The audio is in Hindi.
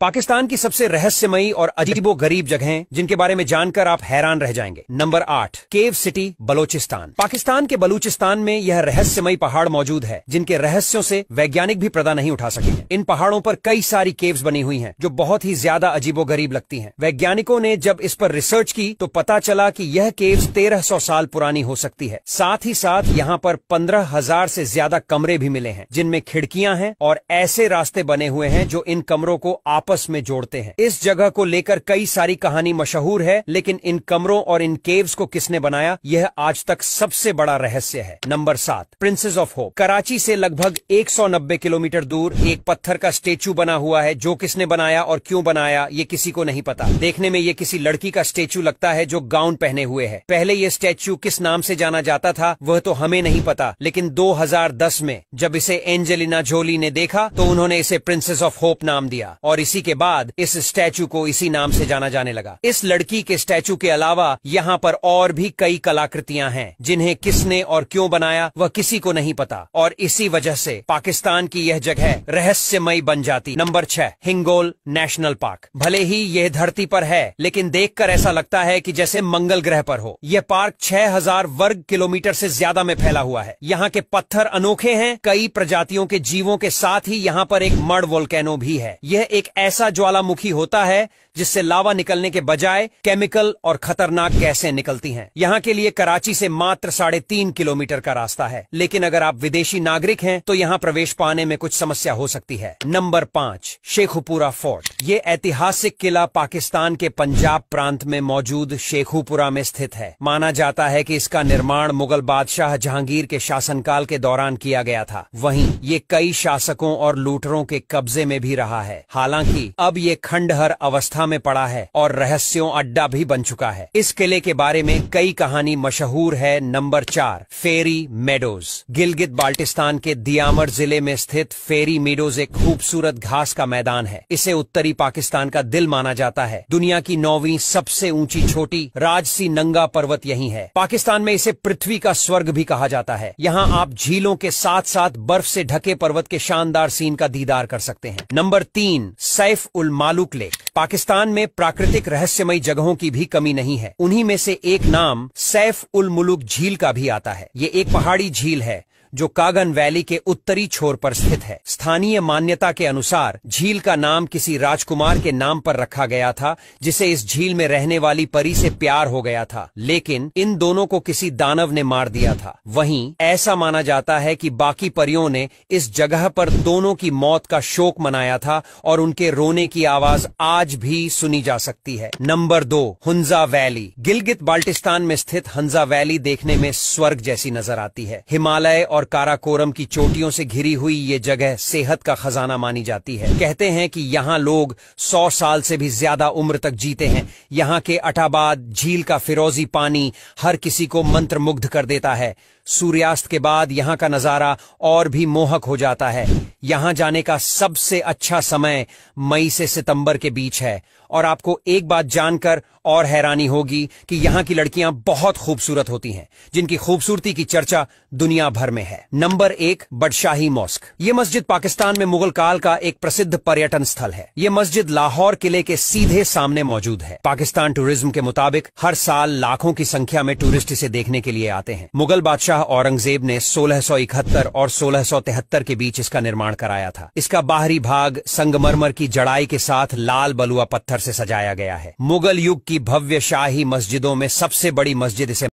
पाकिस्तान की सबसे रहस्यमयी और अजीबोगरीब जगहें जिनके बारे में जानकर आप हैरान रह जाएंगे। नंबर 8, केव सिटी, बलोचिस्तान। पाकिस्तान के बलूचिस्तान में यह रहस्यमयी पहाड़ मौजूद है जिनके रहस्यों से वैज्ञानिक भी पर्दा नहीं उठा सके हैं। इन पहाड़ों पर कई सारी केव्स बनी हुई हैं जो बहुत ही ज्यादा अजीबोगरीब लगती हैं। वैज्ञानिकों ने जब इस पर रिसर्च की तो पता चला कि यह केव्स 1300 साल पुरानी हो सकती है। साथ ही साथ यहाँ पर 15,000 से ज्यादा कमरे भी मिले हैं जिनमें खिड़कियां हैं और ऐसे रास्ते बने हुए हैं जो इन कमरों को आपस में जोड़ते हैं। इस जगह को लेकर कई सारी कहानी मशहूर है, लेकिन इन कमरों और इन केव्स को किसने बनाया यह आज तक सबसे बड़ा रहस्य है। Number 7, princess of hope. Karachi से लगभग 190 किलोमीटर दूर एक पत्थर का स्टेचू बना हुआ है। जो किसने बनाया और क्यों बनाया ये किसी को नहीं पता। देखने में ये किसी लड़की का स्टेचू लगता है जो गाउन पहने हुए है। पहले ये स्टेचू किस नाम से जाना जाता था वह तो हमें नहीं पता, लेकिन 2010 में जब इसे एंजेलिना जोली ने देखा तो उन्होंने इसे प्रिंसेस ऑफ होप नाम दिया और इसी के बाद इस स्टैचू को इसी नाम से जाना जाने लगा। इस लड़की के स्टैचू के अलावा यहाँ पर और भी कई कलाकृतियां हैं जिन्हें किसने और क्यों बनाया वह किसी को नहीं पता और इसी वजह से पाकिस्तान की यह जगह रहस्यमयी बन जाती। Number 6, Hingol national park. भले ही यह धरती पर है लेकिन देखकर ऐसा लगता है कि जैसे मंगल ग्रह पर हो। यह पार्क 6000 वर्ग किलोमीटर से ज्यादा में फैला हुआ है। यहाँ के पत्थर अनोखे हैं। कई प्रजातियों के जीवों के साथ ही यहाँ पर एक मड वोल्केनो भी है। यह एक ऐसा ज्वालामुखी होता है जिससे लावा निकलने के बजाय केमिकल और खतरनाक गैसें निकलती हैं। यहाँ के लिए कराची से मात्र 3.5 किलोमीटर का रास्ता है, लेकिन अगर आप विदेशी नागरिक हैं तो यहाँ प्रवेश पाने में कुछ समस्या हो सकती है। Number 5, Sheikhupura fort. ये ऐतिहासिक किला पाकिस्तान के पंजाब प्रांत में मौजूद शेखुपुरा में स्थित है। माना जाता है कि इसका निर्माण मुगल बादशाह जहांगीर के शासनकाल के दौरान किया गया था। वहीं ये कई शासकों और लूटरों के कब्जे में भी रहा है। हालांकि अब ये खंडहर अवस्था में पड़ा है और रहस्यों अड्डा भी बन चुका है। इस किले के बारे में कई कहानी मशहूर है। नंबर 4, फेरी मेडोज। गिलगित बाल्टिस्तान के दियामर जिले में स्थित फेरी मेडोज एक खूबसूरत घास का मैदान है। इसे उत्तरी पाकिस्तान का दिल माना जाता है। दुनिया की 9वीं सबसे ऊंची छोटी राजसी नंगा पर्वत यही है। पाकिस्तान में इसे पृथ्वी का स्वर्ग भी कहा जाता है। यहाँ आप झीलों के साथ साथ बर्फ से ढके पर्वत के शानदार सीन का दीदार कर सकते हैं। नंबर 3, सैफ उल मालूक लेक। पाकिस्तान में प्राकृतिक रहस्यमयी जगहों की भी कमी नहीं है। उन्हीं में से एक नाम सैफ उल मुलूक झील का भी आता है। ये एक पहाड़ी झील है जो कागन वैली के उत्तरी छोर पर स्थित है। स्थानीय मान्यता के अनुसार झील का नाम किसी राजकुमार के नाम पर रखा गया था जिसे इस झील में रहने वाली परी से प्यार हो गया था, लेकिन इन दोनों को किसी दानव ने मार दिया था। वहीं ऐसा माना जाता है कि बाकी परियों ने इस जगह पर दोनों की मौत का शोक मनाया था और उनके रोने की आवाज आज भी सुनी जा सकती है। Number 2, Hunza valley. गिलगित बाल्टिस्तान में स्थित हुंजा वैली देखने में स्वर्ग जैसी नजर आती है। हिमालय और काराकोरम की चोटियों से घिरी हुई ये जगह सेहत का खजाना मानी जाती है। कहते हैं कि यहाँ लोग 100 साल से भी ज्यादा उम्र तक जीते हैं। यहाँ के अटाबाद झील का फिरोजी पानी हर किसी को मंत्रमुग्ध कर देता है। सूर्यास्त के बाद यहाँ का नजारा और भी मोहक हो जाता है। यहाँ जाने का सबसे अच्छा समय मई से सितंबर के बीच है और आपको एक बात जानकर और हैरानी होगी कि यहाँ की लड़कियां बहुत खूबसूरत होती हैं, जिनकी खूबसूरती की चर्चा दुनिया भर में है। Number 1, Badshahi mosque. ये मस्जिद पाकिस्तान में मुगल काल का एक प्रसिद्ध पर्यटन स्थल है। ये मस्जिद लाहौर किले के सीधे सामने मौजूद है। पाकिस्तान टूरिज्म के मुताबिक हर साल लाखों की संख्या में टूरिस्ट इसे देखने के लिए आते हैं। मुगल बादशाह औरंगजेब ने 1671 और 1673 के बीच इसका निर्माण कराया था। इसका बाहरी भाग संगमरमर की जड़ाई के साथ लाल बलुआ पत्थर से सजाया गया है। मुगल युग की भव्य शाही मस्जिदों में सबसे बड़ी मस्जिद इसे